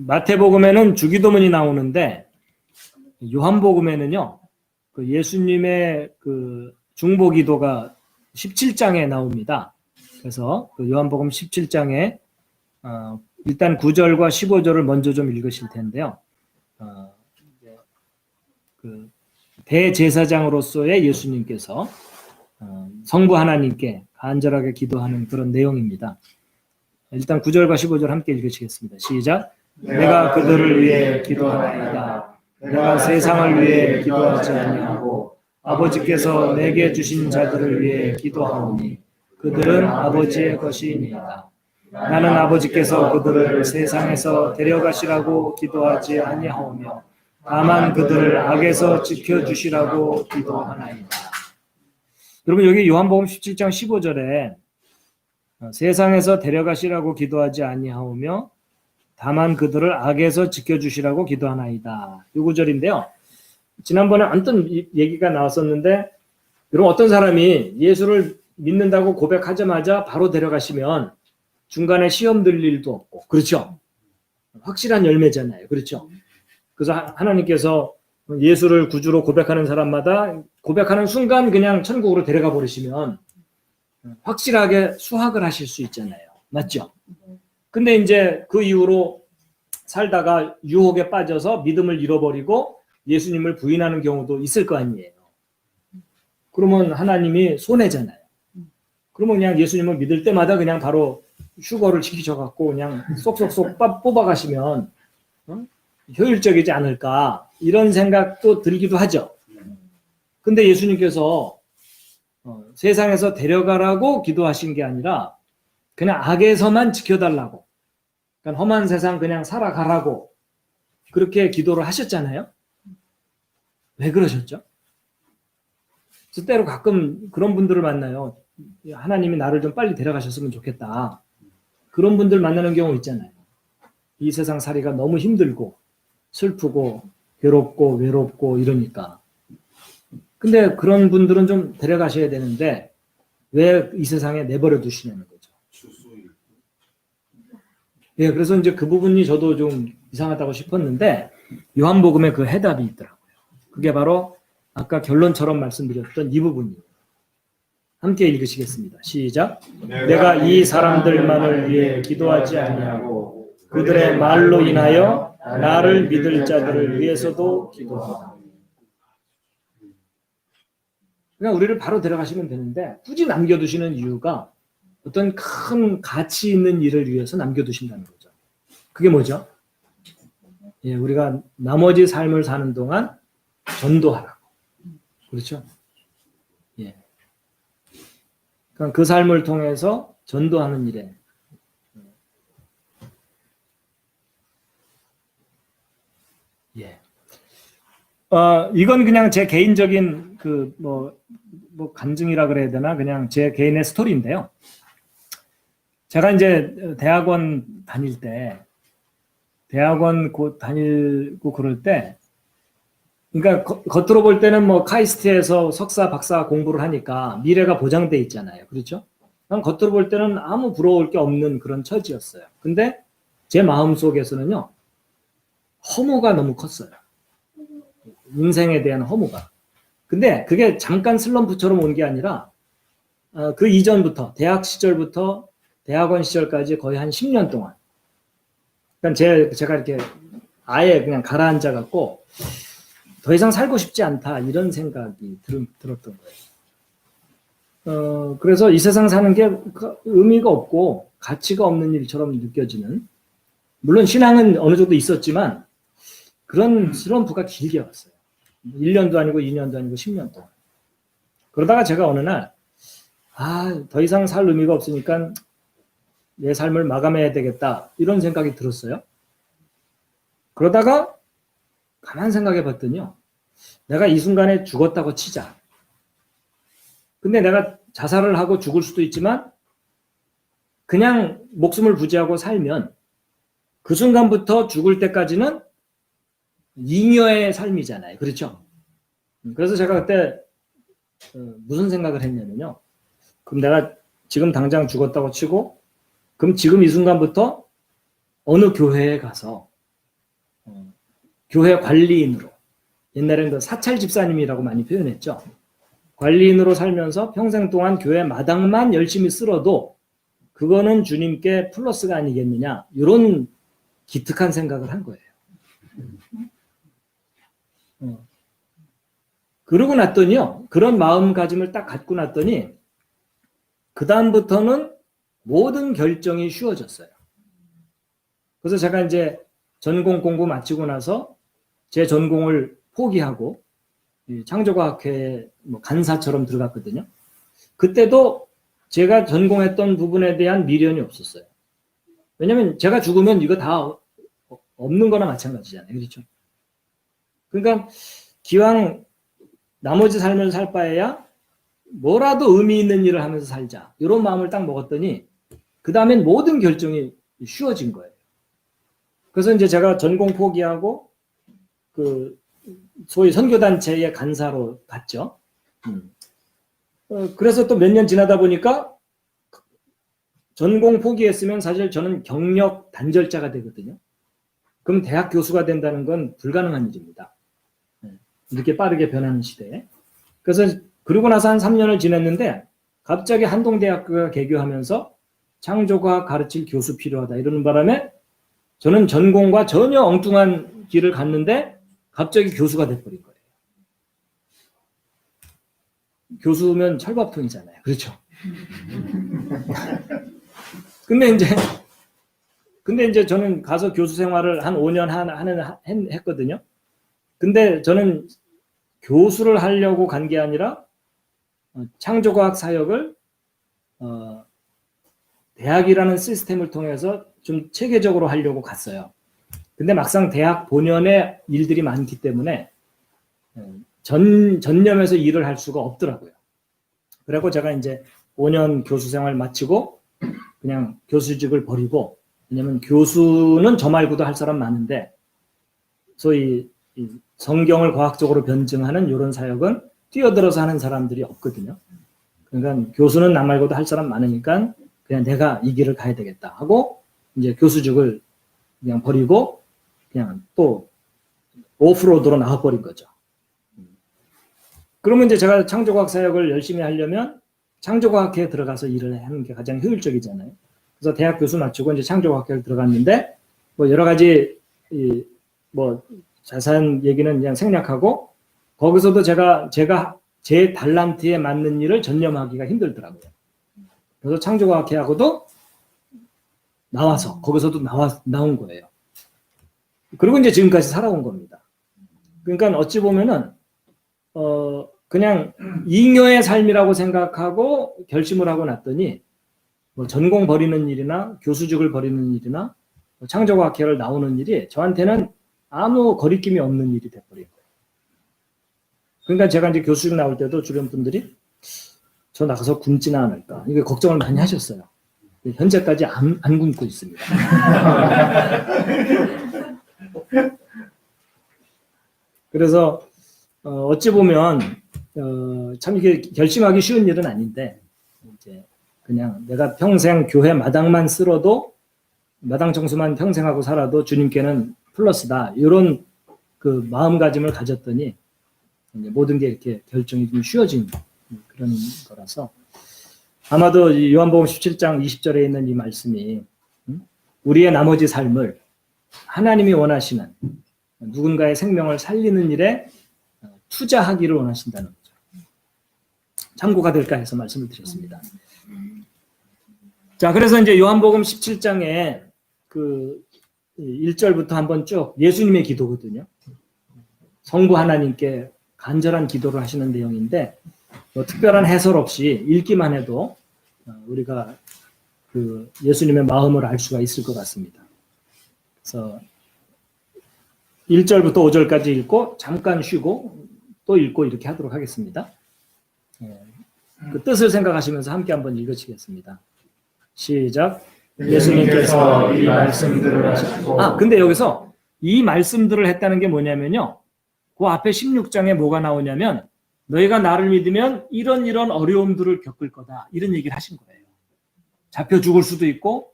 마태복음에는 주기도문이 나오는데 요한복음에는요, 그 예수님의 그 중보기도가 17장에 나옵니다. 그래서 그 요한복음 17장에 일단 9절과 15절을 먼저 좀 읽으실 텐데요. 그 대제사장으로서의 예수님께서 성부 하나님께 간절하게 기도하는 그런 내용입니다. 일단 9절과 15절 함께 읽으시겠습니다. 시작. 내가 그들을 위해 기도하나이다. 내가 세상을 위해 기도하지 아니하고 아버지께서 내게 주신 자들을 위해 기도하오니 그들은 아버지의 것이니이다. 나는 아버지께서 그들을 세상에서 데려가시라고 기도하지 아니하오며 다만 그들을 악에서 지켜주시라고 기도하나이다. 여러분, 여기 요한복음 17장 15절에 세상에서 데려가시라고 기도하지 아니하오며 다만 그들을 악에서 지켜주시라고 기도하나이다. 이 구절인데요. 지난번에 언뜻 얘기가 나왔었는데, 여러분, 어떤 사람이 예수를 믿는다고 고백하자마자 바로 데려가시면 중간에 시험 들 일도 없고, 그렇죠? 확실한 열매잖아요. 그렇죠? 그래서 하나님께서 예수를 구주로 고백하는 사람마다 고백하는 순간 그냥 천국으로 데려가 버리시면 확실하게 수학을 하실 수 있잖아요. 맞죠? 근데 이제 그 이후로 살다가 유혹에 빠져서 믿음을 잃어버리고 예수님을 부인하는 경우도 있을 거 아니에요. 그러면 하나님이 손해잖아요. 그러면 그냥 예수님을 믿을 때마다 그냥 바로 휴거를 시키셔갖고 그냥 쏙쏙쏙 뽑아가시면 효율적이지 않을까, 이런 생각도 들기도 하죠. 근데 예수님께서 세상에서 데려가라고 기도하신 게 아니라 그냥 악에서만 지켜달라고, 그러니까 험한 세상 그냥 살아가라고 그렇게 기도를 하셨잖아요. 왜 그러셨죠? 때로 가끔 그런 분들을 만나요. 하나님이 나를 좀 빨리 데려가셨으면 좋겠다. 그런 분들 만나는 경우 있잖아요. 이 세상 살이가 너무 힘들고 슬프고 괴롭고 외롭고 이러니까. 근데 그런 분들은 좀 데려가셔야 되는데 왜 이 세상에 내버려 두시냐는 거죠. 예, 그래서 이제 그 부분이 저도 좀 이상하다고 싶었는데 요한복음에 그 해답이 있더라고요. 그게 바로 아까 결론처럼 말씀드렸던 이 부분이에요. 함께 읽으시겠습니다. 시작. 내가 이 사람들만을 위해 기도하지 아니하고 그들의 말로 인하여 나를 믿을 자들을 위해서도 기도하라. 그냥 우리를 바로 데려가시면 되는데 굳이 남겨두시는 이유가 어떤 큰 가치 있는 일을 위해서 남겨두신다는 거죠. 그게 뭐죠? 예, 우리가 나머지 삶을 사는 동안 전도하라고. 그렇죠? 예. 그러니까 그 삶을 통해서 전도하는 일에. 예. 이건 그냥 제 개인적인 뭐 간증이라 그래야 되나? 그냥 제 개인의 스토리인데요. 제가 이제 대학원 다닐 때, 대학원 다니고 그럴 때, 그러니까 겉으로 볼 때는 뭐 카이스트에서 석사, 박사 공부를 하니까 미래가 보장돼 있잖아요. 그렇죠? 겉으로 볼 때는 아무 부러울 게 없는 그런 처지였어요. 근데 제 마음 속에서는요, 허무가 너무 컸어요. 인생에 대한 허무가. 근데 그게 잠깐 슬럼프처럼 온 게 아니라 그 이전부터, 대학 시절부터 대학원 시절까지 거의 한 10년 동안, 그러니까 제가 이렇게 아예 그냥 가라앉아갖고 더 이상 살고 싶지 않다, 이런 생각이 들었던 거예요. 그래서 이 세상 사는 게 의미가 없고 가치가 없는 일처럼 느껴지는, 물론 신앙은 어느 정도 있었지만 그런 슬럼프가 길게 왔어요. 1년도 아니고 2년도 아니고 10년 동안. 그러다가 제가 어느 날 더 이상 살 의미가 없으니까 내 삶을 마감해야 되겠다, 이런 생각이 들었어요. 그러다가 가만 생각해 봤더니요, 내가 이 순간에 죽었다고 치자. 근데 내가 자살을 하고 죽을 수도 있지만 그냥 목숨을 부지하고 살면 그 순간부터 죽을 때까지는 잉여의 삶이잖아요. 그렇죠? 그래서 제가 그때 무슨 생각을 했냐면요, 그럼 내가 지금 당장 죽었다고 치고, 그럼 지금 이 순간부터 어느 교회에 가서 교회 관리인으로, 옛날에는 그 사찰 집사님이라고 많이 표현했죠. 관리인으로 살면서 평생 동안 교회 마당만 열심히 쓸어도 그거는 주님께 플러스가 아니겠느냐, 이런 기특한 생각을 한 거예요. 그러고 났더니요, 그런 마음가짐을 딱 갖고 났더니 그 다음부터는 모든 결정이 쉬워졌어요. 그래서 제가 이제 전공 공부 마치고 나서 제 전공을 포기하고 창조과학회 간사처럼 들어갔거든요. 그때도 제가 전공했던 부분에 대한 미련이 없었어요. 왜냐면 제가 죽으면 이거 다 없는 거나 마찬가지잖아요. 그렇죠? 그러니까 기왕 나머지 삶을 살 바에야 뭐라도 의미 있는 일을 하면서 살자, 이런 마음을 딱 먹었더니 그 다음엔 모든 결정이 쉬워진 거예요. 그래서 이제 제가 전공 포기하고 그 소위 선교단체의 간사로 갔죠. 그래서 또 몇 년 지나다 보니까 전공 포기했으면 사실 저는 경력 단절자가 되거든요. 그럼 대학 교수가 된다는 건 불가능한 일입니다. 이렇게 빠르게 변하는 시대에. 그래서 그러고 나서 한 3년을 지냈는데 갑자기 한동대학교가 개교하면서 창조과학 가르칠 교수 필요하다 이러는 바람에 저는 전공과 전혀 엉뚱한 길을 갔는데 갑자기 교수가 돼버린 거예요. 교수면 철밥통이잖아요. 그렇죠? 근데 이제 저는 가서 교수 생활을 한 5년 했거든요. 근데 저는 교수를 하려고 간 게 아니라 창조과학 사역을 대학이라는 시스템을 통해서 좀 체계적으로 하려고 갔어요. 근데 막상 대학 본연의 일들이 많기 때문에 전념해서 일을 할 수가 없더라고요. 그래고 제가 이제 5년 교수 생활 마치고 그냥 교수직을 버리고, 왜냐면 교수는 저 말고도 할 사람 많은데 소위 성경을 과학적으로 변증하는 이런 사역은 뛰어들어서 하는 사람들이 없거든요. 그러니까 교수는 나 말고도 할 사람 많으니까 그냥 내가 이 길을 가야 되겠다 하고 이제 교수직을 그냥 버리고 그냥 또 오프로드로 나와버린 거죠. 그러면 이제 제가 창조과학 사역을 열심히 하려면 창조과학회에 들어가서 일을 하는 게 가장 효율적이잖아요. 그래서 대학 교수 마치고 이제 창조과학회에 들어갔는데 뭐 여러 가지 뭐 자세한 얘기는 그냥 생략하고, 거기서도 제가 제 달란트에 맞는 일을 전념하기가 힘들더라고요. 그래서 창조과학회하고도 나와서 거기서도 나온 거예요. 그리고 이제 지금까지 살아온 겁니다. 그러니까 어찌 보면은 그냥 잉여의 삶이라고 생각하고 결심을 하고 났더니 뭐 전공 버리는 일이나 교수직을 버리는 일이나 창조과학회를 나오는 일이 저한테는 아무 거리낌이 없는 일이 돼버린 거예요. 그러니까 제가 이제 교수직 나올 때도 주변 분들이 저 나가서 굶지는 않을까, 이게 걱정을 많이 하셨어요. 현재까지 안 굶고 있습니다. 그래서 어찌 보면 참 이게 결심하기 쉬운 일은 아닌데, 이제 그냥 내가 평생 교회 마당만 쓸어도, 마당 청소만 평생 하고 살아도 주님께는 플러스다, 이런 그 마음가짐을 가졌더니 이제 모든 게 이렇게 결정이 좀 쉬워진 그런 거라서, 아마도 요한복음 17장 20절에 있는 이 말씀이 우리의 나머지 삶을 하나님이 원하시는 누군가의 생명을 살리는 일에 투자하기를 원하신다는 거죠. 참고가 될까 해서 말씀을 드렸습니다. 자, 그래서 이제 요한복음 17장에 그 1절부터 한번 쭉 예수님의 기도거든요. 성부 하나님께 간절한 기도를 하시는 내용인데 뭐 특별한 해설 없이 읽기만 해도 우리가 그 예수님의 마음을 알 수가 있을 것 같습니다. 그래서 1절부터 5절까지 읽고 잠깐 쉬고 또 읽고 이렇게 하도록 하겠습니다. 그 뜻을 생각하시면서 함께 한번 읽으시겠습니다. 시작. 예수님께서 이 말씀들을 하시고, 근데 여기서 이 말씀들을 했다는 게 뭐냐면요, 그 앞에 16장에 뭐가 나오냐면 너희가 나를 믿으면 이런 어려움들을 겪을 거다, 이런 얘기를 하신 거예요. 잡혀 죽을 수도 있고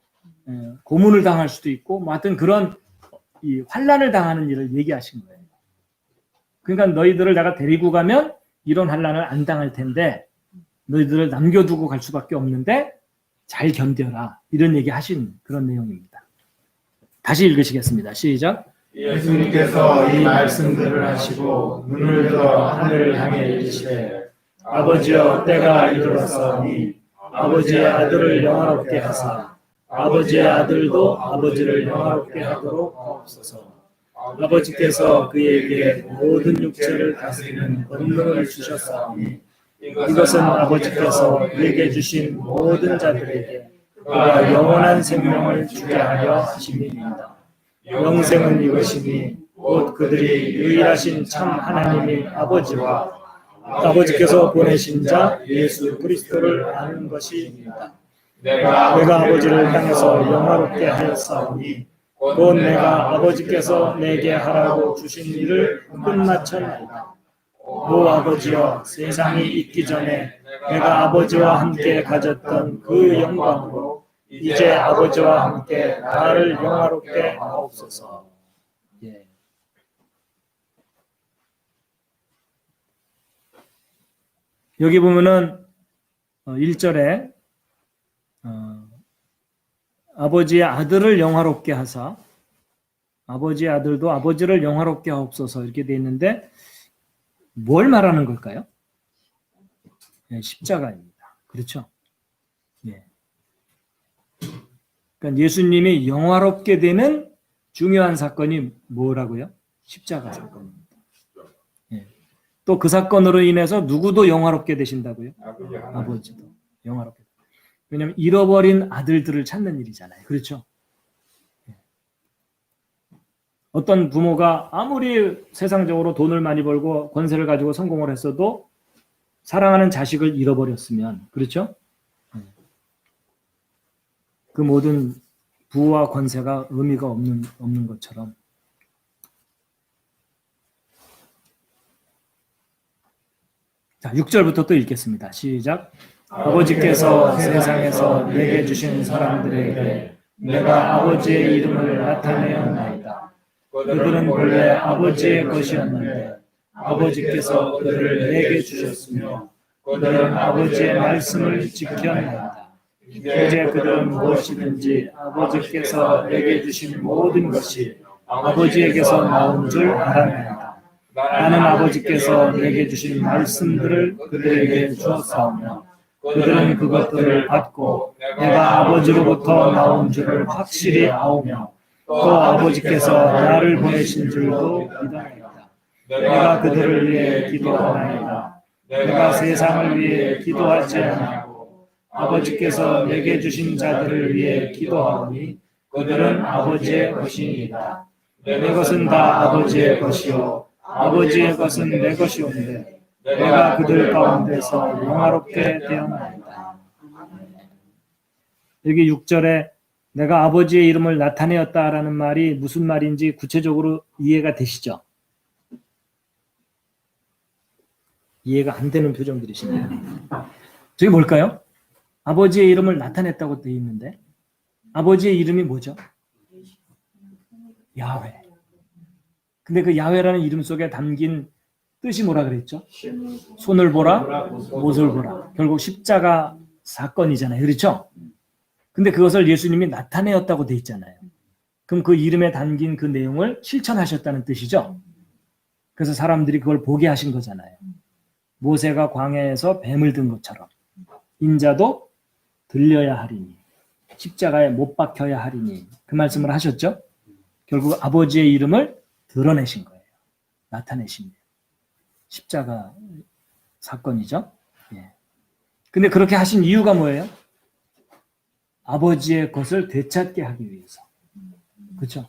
고문을 당할 수도 있고 뭐 하여튼 그런 이 환난을 당하는 일을 얘기하신 거예요. 그러니까 너희들을 내가 데리고 가면 이런 환난을 안 당할 텐데 너희들을 남겨두고 갈 수밖에 없는데 잘 견뎌라. 이런 얘기 하신 그런 내용입니다. 다시 읽으시겠습니다. 시작. 예수님께서 이 말씀들을 하시고 눈을 들어 하늘을 향해 이르시되 아버지여 때가 이르렀사오니 아버지의 아들을 영화롭게 하사 아버지의 아들도 아버지를 영화롭게 하도록 하옵소서. 아버지께서 그에게 모든 육체를 다스리는 권능을 주셨사오니 이것은 아버지께서 그에게 주신 모든 자들에게 그가 영원한 생명을 주게 하려 하심이니이다. 영생은 이것이니 곧 그들이 유일하신 참 하나님의 아버지와 아버지께서 보내신 자 예수 그리스도를 아는 것이니이다. 내가 아버지를 향해서 영화롭게 하였사오니 곧 내가 아버지께서 내게 하라고 주신 일을 끝마쳤나이다. 오 아버지여, 세상이 있기 전에 내가 아버지와 함께 가졌던 그 영광으로 이제 아버지와 함께 나를 영화롭게 하옵소서. 예. 여기 보면은 1절에 아버지의 아들을 영화롭게 하사 아버지의 아들도 아버지를 영화롭게 하옵소서 이렇게 돼 있는데 뭘 말하는 걸까요? 네, 십자가입니다. 그렇죠? 예. 그러니까 예수님이 영화롭게 되는 중요한 사건이 뭐라고요? 십자가 사건입니다. 예. 또 그 사건으로 인해서 누구도 영화롭게 되신다고요? 아버지도 영화롭게. 왜냐하면 잃어버린 아들들을 찾는 일이잖아요. 그렇죠? 예. 어떤 부모가 아무리 세상적으로 돈을 많이 벌고 권세를 가지고 성공을 했어도 사랑하는 자식을 잃어버렸으면, 그렇죠? 그 모든 부와 권세가 의미가 없는 것처럼. 자, 6절부터 또 읽겠습니다. 시작. 아버지께서 세상에서 내게 주신 사람들에게 내가 아버지의 이름을 나타내었나이다. 그들은 본래 아버지의 것이었는데 아버지께서 그들을 내게 주셨으며 그들은 아버지의 말씀을 지켰나이다. 이제 그들은 무엇이든지 아버지께서 내게 주신 모든 것이 아버지에게서 나온 줄 알았나이다. 나는 아버지께서 내게 주신 말씀들을 그들에게 주었사오며 그들은 그것들을 받고 내가 아버지로부터 나온 줄을 확실히 아오며 또 아버지께서 나를 보내신 줄도 믿어나이다. 내가 그들을 위해 기도하나이다. 내가 세상을 위해 기도하지 아니하고 아버지께서 내게 주신 자들을 위해 기도하오니 그들은 아버지의 것이니이다. 내 것은 다 아버지의 것이요 아버지의 것은 내 것이온데 내가 그들 가운데서 영화롭게 되었나이다. 여기 6절에 내가 아버지의 이름을 나타내었다라는 말이 무슨 말인지 구체적으로 이해가 되시죠? 이해가 안 되는 표정들이시네요. 저게 뭘까요? 아버지의 이름을 나타냈다고 되어 있는데 아버지의 이름이 뭐죠? 야훼. 근데 그 야훼라는 이름 속에 담긴 뜻이 뭐라 그랬죠? 손을 보라, 못을 보라. 결국 십자가 사건이잖아요. 그렇죠? 근데 그것을 예수님이 나타내었다고 돼 있잖아요. 그럼 그 이름에 담긴 그 내용을 실천하셨다는 뜻이죠? 그래서 사람들이 그걸 보게 하신 거잖아요. 모세가 광야에서 뱀을 든 것처럼 인자도 들려야 하리니 십자가에 못 박혀야 하리니 그 말씀을 하셨죠? 결국 아버지의 이름을 드러내신 거예요. 나타내신 거예요. 십자가 사건이죠. 예. 근데 그렇게 하신 이유가 뭐예요? 아버지의 것을 되찾게 하기 위해서. 그렇죠?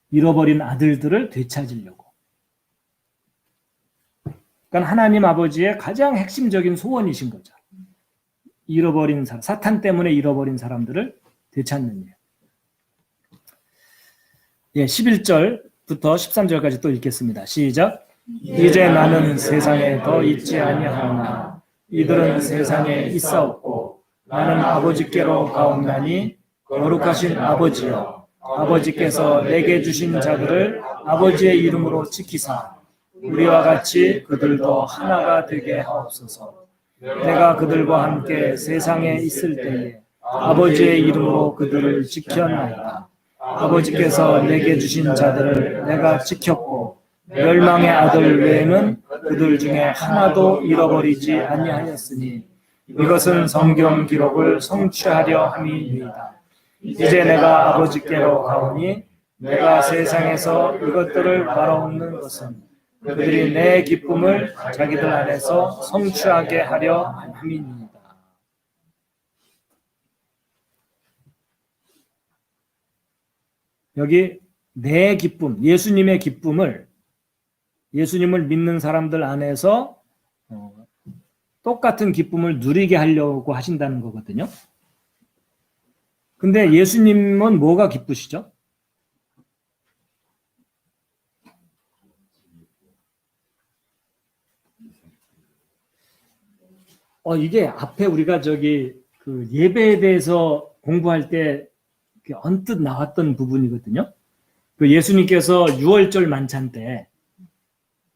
잃어버린 아들들을 되찾으려고. 그러니까 하나님 아버지의 가장 핵심적인 소원이신 거죠. 잃어버린 사람, 사탄 때문에 잃어버린 사람들을 되찾는 일. 예, 11절부터 13절까지 또 읽겠습니다. 시작. 이제 나는 세상에 더 있지 아니하오나 이들은 세상에 있사옵고 나는 아버지께로 가옵나니 거룩하신 아버지여 아버지께서 내게 주신 자들을 아버지의 이름으로 지키사 우리와 같이 그들도 하나가 되게 하옵소서. 내가 그들과 함께 세상에 있을 때에 아버지의 이름으로 그들을 지켰나이다. 아버지께서 내게 주신 자들을 내가 지켰고 멸망의 아들 외에는 그들 중에 하나도 잃어버리지 아니하였으니 이것은 성경 기록을 성취하려 함이니이다. 이제 내가 아버지께로 가오니 내가 세상에서 이것들을 말하옵는 것은 그들이 내 기쁨을 자기들 안에서 성취하게 하려 함이니이다. 여기 내 기쁨, 예수님의 기쁨을 예수님을 믿는 사람들 안에서 똑같은 기쁨을 누리게 하려고 하신다는 거거든요. 근데 예수님은 뭐가 기쁘시죠? 이게 앞에 우리가 그 예배에 대해서 공부할 때 언뜻 나왔던 부분이거든요. 그 예수님께서 유월절 만찬 때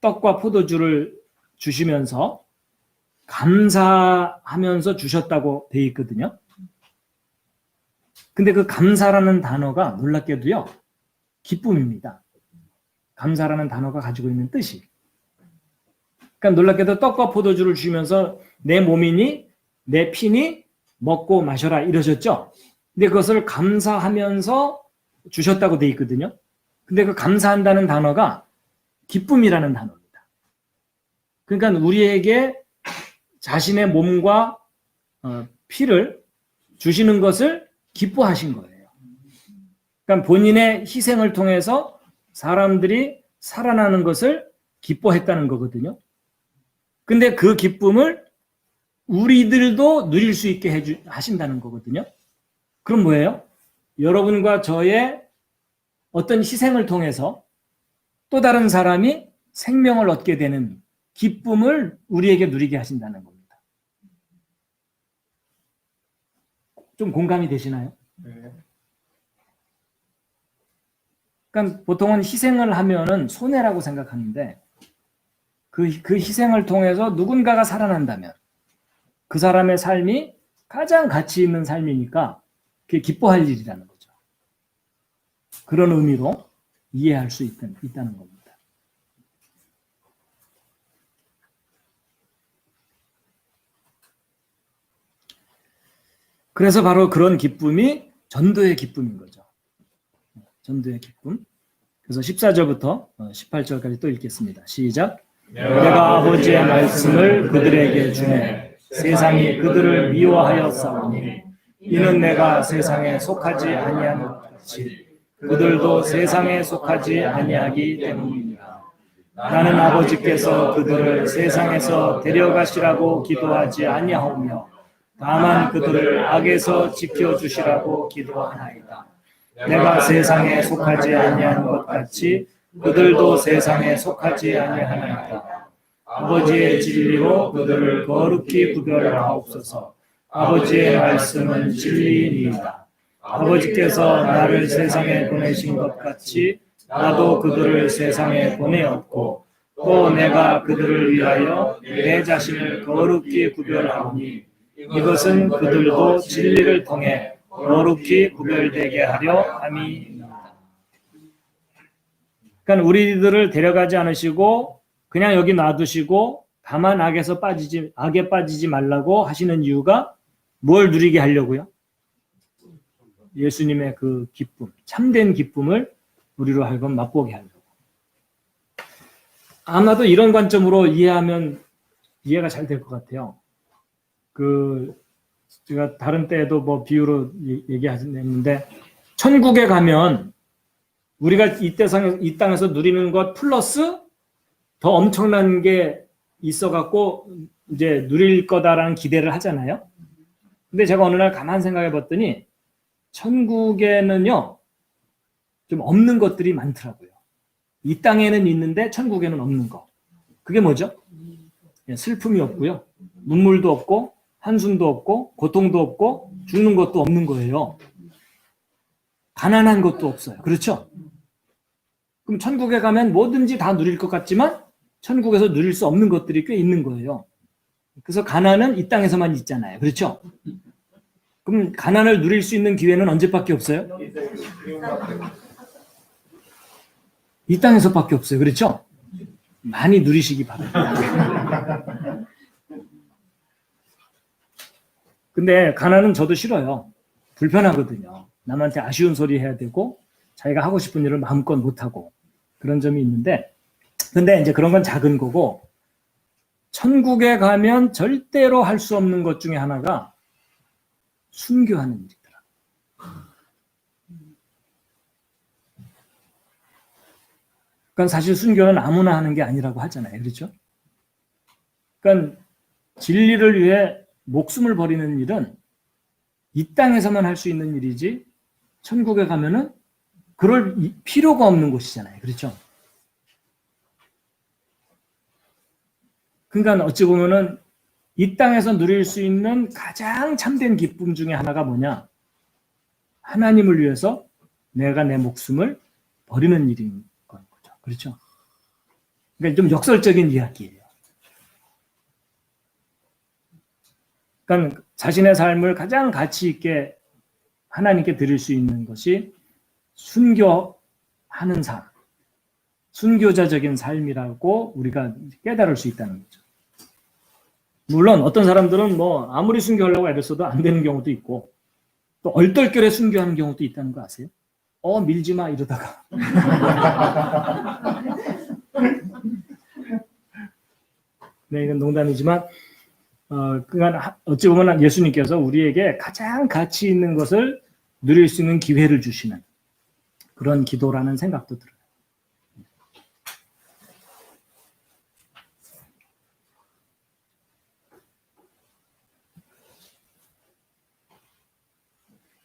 떡과 포도주를 주시면서 감사하면서 주셨다고 돼 있거든요. 근데 그 감사라는 단어가 놀랍게도요, 기쁨입니다. 감사라는 단어가 가지고 있는 뜻이. 그러니까 놀랍게도 떡과 포도주를 주시면서 내 몸이니 내 피니 먹고 마셔라 이러셨죠. 근데 그것을 감사하면서 주셨다고 돼 있거든요. 근데 그 감사한다는 단어가 기쁨이라는 단어입니다. 그러니까 우리에게 자신의 몸과 피를 주시는 것을 기뻐하신 거예요. 그러니까 본인의 희생을 통해서 사람들이 살아나는 것을 기뻐했다는 거거든요. 근데 그 기쁨을 우리들도 누릴 수 있게 하신다는 거거든요. 그럼 뭐예요? 여러분과 저의 어떤 희생을 통해서 또 다른 사람이 생명을 얻게 되는 기쁨을 우리에게 누리게 하신다는 겁니다. 좀 공감이 되시나요? 네. 그러니까 보통은 희생을 하면은 손해라고 생각하는데 그 희생을 통해서 누군가가 살아난다면 그 사람의 삶이 가장 가치 있는 삶이니까 그게 기뻐할 일이라는 거죠. 그런 의미로 이해할 수 있다는 겁니다. 그래서 바로 그런 기쁨이 전도의 기쁨인 거죠. 전도의 기쁨. 그래서 14절부터 18절까지 또 읽겠습니다. 시작. 내가 아버지의 말씀을 그들에게 주매 세상이 그들을 미워하였사오니 이는 내가 세상에 속하지 아니한 것 같이 그들도 세상에 속하지 아니하기 때문입니다. 나는 아버지께서 그들을 세상에서 데려가시라고 기도하지 아니하오며 다만 그들을 악에서 지켜주시라고 기도하나이다. 내가 세상에 속하지 아니한 것 같이 그들도 세상에 속하지 아니하나이다. 아버지의 진리로 그들을 거룩히 구별하옵소서. 아버지의 말씀은 진리이니이다. 아버지께서 나를 세상에 보내신 것 같이 나도 그들을 세상에 보내었고 또 내가 그들을 위하여 내 자신을 거룩히 구별하오니 이것은 그들도 진리를 통해 거룩히 구별되게 하려 함이니이다. 그러니까 우리들을 데려가지 않으시고 그냥 여기 놔두시고 다만 악에 빠지지 말라고 하시는 이유가 뭘 누리게 하려고요? 예수님의 그 기쁨, 참된 기쁨을 우리로 하여금 맛보게 하려고. 아마도 이런 관점으로 이해하면 이해가 잘 될 것 같아요. 제가 다른 때에도 뭐 비유로 얘기했는데 천국에 가면 우리가 이 땅에서 누리는 것 플러스 더 엄청난 게 있어갖고 이제 누릴 거다라는 기대를 하잖아요. 근데 제가 어느 날 가만 생각해 봤더니 천국에는요 좀 없는 것들이 많더라고요. 이 땅에는 있는데 천국에는 없는 거. 그게 뭐죠? 슬픔이 없고요. 눈물도 없고 한숨도 없고 고통도 없고 죽는 것도 없는 거예요. 가난한 것도 없어요. 그렇죠? 그럼 천국에 가면 뭐든지 다 누릴 것 같지만 천국에서 누릴 수 없는 것들이 꽤 있는 거예요. 그래서 가난은 이 땅에서만 있잖아요. 그렇죠? 그럼 가난을 누릴 수 있는 기회는 언제밖에 없어요? 이 땅에서밖에 없어요. 그렇죠? 많이 누리시기 바랍니다. 근데 가난은 저도 싫어요. 불편하거든요. 남한테 아쉬운 소리 해야 되고 자기가 하고 싶은 일을 마음껏 못하고 그런 점이 있는데, 근데 이제 그런 건 작은 거고, 천국에 가면 절대로 할 수 없는 것 중에 하나가 순교하는 일이더라. 그러니까 사실 순교는 아무나 하는 게 아니라고 하잖아요. 그렇죠? 그러니까 진리를 위해 목숨을 버리는 일은 이 땅에서만 할 수 있는 일이지 천국에 가면은 그럴 필요가 없는 곳이잖아요. 그렇죠? 그러니까 어찌 보면은 이 땅에서 누릴 수 있는 가장 참된 기쁨 중에 하나가 뭐냐? 하나님을 위해서 내가 내 목숨을 버리는 일인 거죠. 그렇죠? 그러니까 좀 역설적인 이야기예요. 그러니까 자신의 삶을 가장 가치 있게 하나님께 드릴 수 있는 것이 순교하는 삶, 순교자적인 삶이라고 우리가 깨달을 수 있다는 거죠. 물론 어떤 사람들은 뭐 아무리 순교하려고 애를 써도 안 되는 경우도 있고, 또 얼떨결에 순교하는 경우도 있다는 거 아세요? 밀지 마 이러다가 네, 이건 농담이지만 그러니까 어찌 보면 예수님께서 우리에게 가장 가치 있는 것을 누릴 수 있는 기회를 주시는 그런 기도라는 생각도 들어요.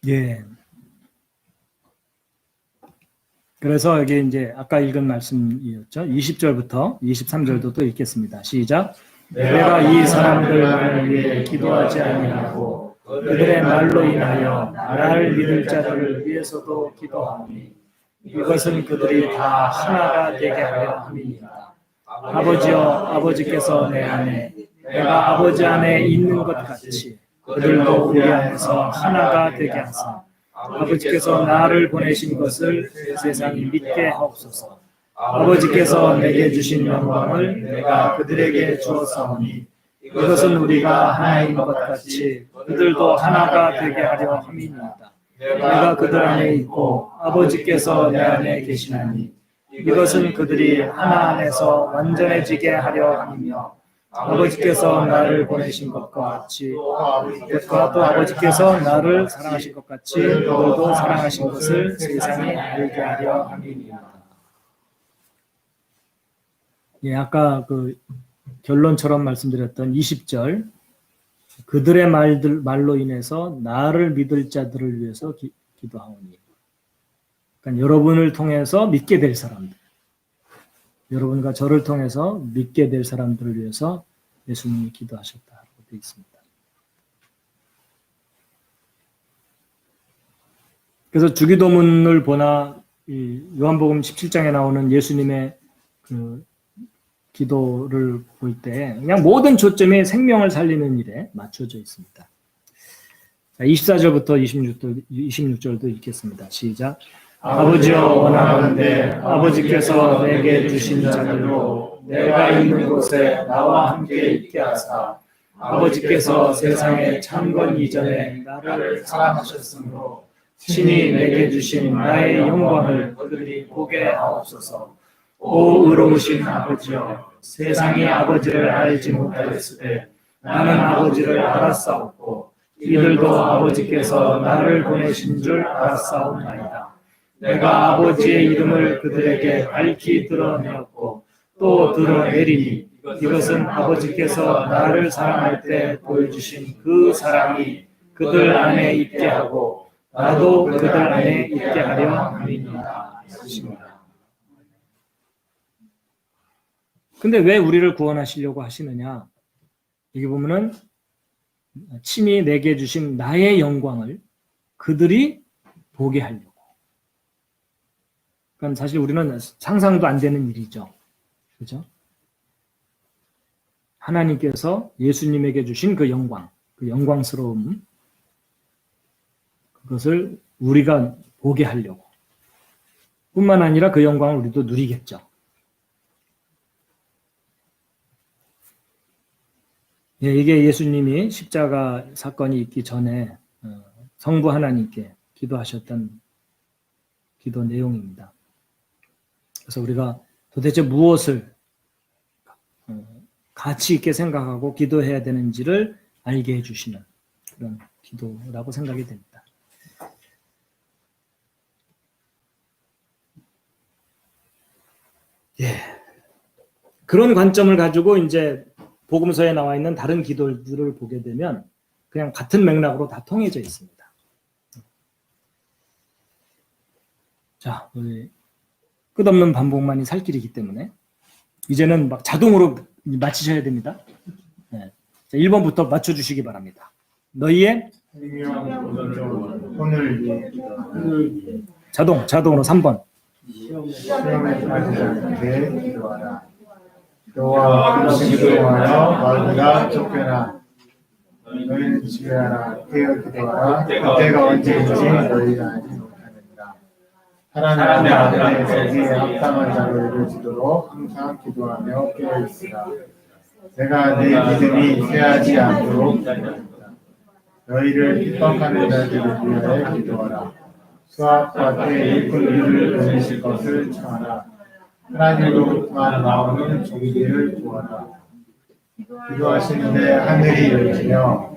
예. 그래서 여기 이제 아까 읽은 말씀이었죠. 20절부터 23절도 또 읽겠습니다. 시작. 내가 이 사람들만을 위해 기도하지 아니하고 그들의 말로 인하여 나를 믿을 자들을 위해서도 기도하니 이것은 그들이 다 하나가 되게 하려 함이니라. 아버지여, 아버지께서 내 안에 내가 아버지 안에 있는 것 같이 그들도 우리 안에서 하나가 되게 하사 아버지께서 나를 보내신 것을 세상이 믿게 하옵소서. 아버지께서 내게 주신 영광을 내가 그들에게 주었사오니 이것은 우리가 하나인 것 같이 그들도 하나가 되게 하려 함이니이다. 내가 그들 안에 있고 아버지께서 내 안에 계시나니 이것은 그들이 하나 안에서 완전해지게 하려 함이며 아버지께서 나를 보내신 것과 같이 또 아버지께서 나를 사랑하신 것 같이 그들도 사랑하신 것을 세상에 알게 하려 함이니이다. 예, 아까 그 결론처럼 말씀드렸던 20절, 그들의 말로 인해서 나를 믿을 자들을 위해서 기도하오니. 그러니까 여러분을 통해서 믿게 될 사람들, 여러분과 저를 통해서 믿게 될 사람들을 위해서 예수님이 기도하셨다고 되어 있습니다. 그래서 주기도문을 보나 요한복음 17장에 나오는 예수님의 그 기도를 볼 때 그냥 모든 초점이 생명을 살리는 일에 맞춰져 있습니다. 24절부터 26절도 읽겠습니다. 시작. 아버지여, 원하건대 아버지께서 내게 주신 자들로 내가 있는 곳에 나와 함께 있게 하사 아버지께서 세상에 창건 이전에 나를 사랑하셨으므로 친히 내게 주신 나의 영광을 그들이 보게 하옵소서. 오 의로우신 아버지여, 세상이 아버지를 알지 못하였으되 나는 아버지를 알았사옵고 이들도 아버지께서 나를 보내신 줄 알았사옵나이다. 내가 아버지의 이름을 그들에게 밝히 드러내었고 또 드러내리니 이것은 아버지께서 나를 사랑할 때 보여주신 그 사랑이 그들 안에 있게 하고 나도 그들 안에 있게 하려 함이니이다. 근데 왜 우리를 구원하시려고 하시느냐? 여기 보면은 친히 내게 주신 나의 영광을 그들이 보게 하려고. 그러니까 사실 우리는 상상도 안 되는 일이죠. 그죠? 하나님께서 예수님에게 주신 그 영광, 그 영광스러움, 그것을 우리가 보게 하려고. 뿐만 아니라 그 영광을 우리도 누리겠죠. 예, 이게 예수님이 십자가 사건이 있기 전에 성부 하나님께 기도하셨던 기도 내용입니다. 그래서 우리가 도대체 무엇을 가치 있게 생각하고 기도해야 되는지를 알게 해주시는 그런 기도라고 생각이 됩니다. 예. 그런 관점을 가지고 이제 복음서에 나와 있는 다른 기도들을 보게 되면 그냥 같은 맥락으로 다 통해져 있습니다. 자, 우리 끝없는 반복만이 살 길이기 때문에 이제는 막 자동으로 맞히셔야 됩니다. 네. 자, 1번부터 맞춰주시기 바랍니다. 너희의 오늘 위해 자동으로 3번. 시험에 빠지지 않게 기도하라. 너와 기도하여 너희가 쫓겨나. 너희는 지혜하라. 깨어 기도하라. 그때가 언제인지 너희가 알지 못하느니라. 하나님 앞에 자기에 합당한 자로 이루어지도록 항상 기도하며 깨어 있으라. 내가 내 믿음이 쇠하지 않도록 기도한다. 너희를 핍박하는 자들을 위하여 기도하라. 수학과 때 일꾼들을 보내실 것을 청하라. 하나님으로부터만 나오는 종기를 구하라. 기도하시는데 하늘이 열리며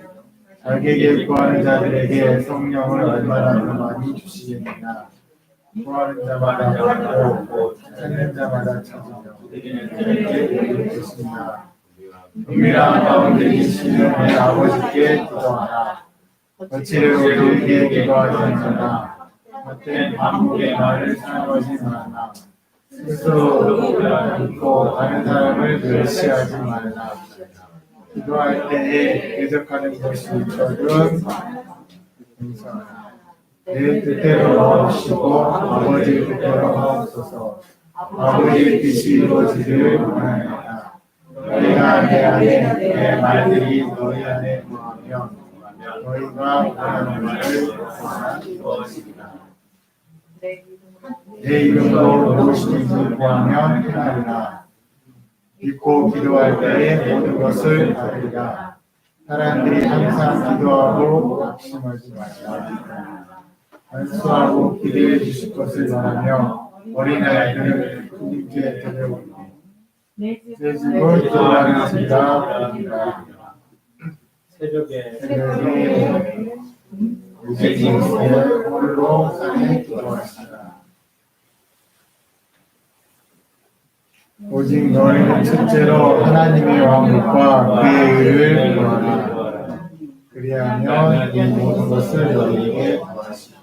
자기에게 구하는 자들에게 성령을 얼마나 더 많이 주시겠느냐. 구하는 자마다 받고 찾는 자마다 찾으며 그에게 열릴 것이니라. 은밀한 가운데 계시는 내 아버지께 기도하라. 거칠은 우리에게 기도하지 않으나 헛된 반복의 말을 사용하지 말라. 스스로 믿고 다른 사람을 멸시하지 말라. 기도할 때에 대적하는 것이 있거든 용서하라. 내 뜻대로 넣으시고 아버지 뜻대로 넣으소서. 아버지의 뜻이 이루어지기를 원하노라. 너희가 내 안에 내 말들이 너희 안에 거하면 너희가 원하는 말을 이루어지리라. 내 이름으로 무엇이든지 구하면 행하리라. 믿고 기도할 때에 모든 것을 받으리라. 사람들이 항상 기도하고 낙심하지 말라. 안수하고 기대해 주실 것을 바라며 어린아이들을 주님께 데려오니 내 집을 기도하는 자가 되리라. 새벽에 예수님의 홀로 산에 기도하시라. 오직 너희는 첫째로 하나님의 왕국과 그의 의를 구하라. 그리하면 이 모든 것을 너희에게 더하시리라.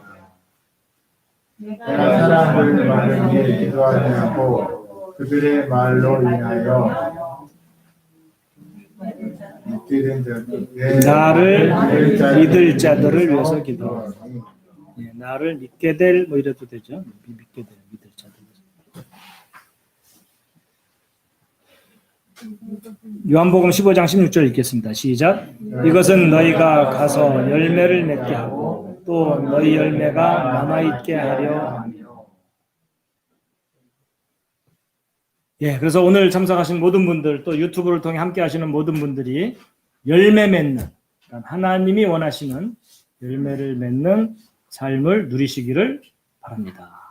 내가 사람을 말을 위해 기도하지 않고 그들의 말로 인하여 믿게 된 자들, 나를 믿을 자들을 위해서 기도하라. 예, 나를 믿게 될 뭐 이래도 되죠. 믿게 될 믿을 자들. 요한복음 15장 16절 읽겠습니다. 시작. 이것은 너희가 가서 열매를 맺게 하고 또 너희 열매가 남아있게 하려 하며. 예, 그래서 오늘 참석하신 모든 분들 또 유튜브를 통해 함께 하시는 모든 분들이 열매 맺는, 그러니까 하나님이 원하시는 열매를 맺는 삶을 누리시기를 바랍니다.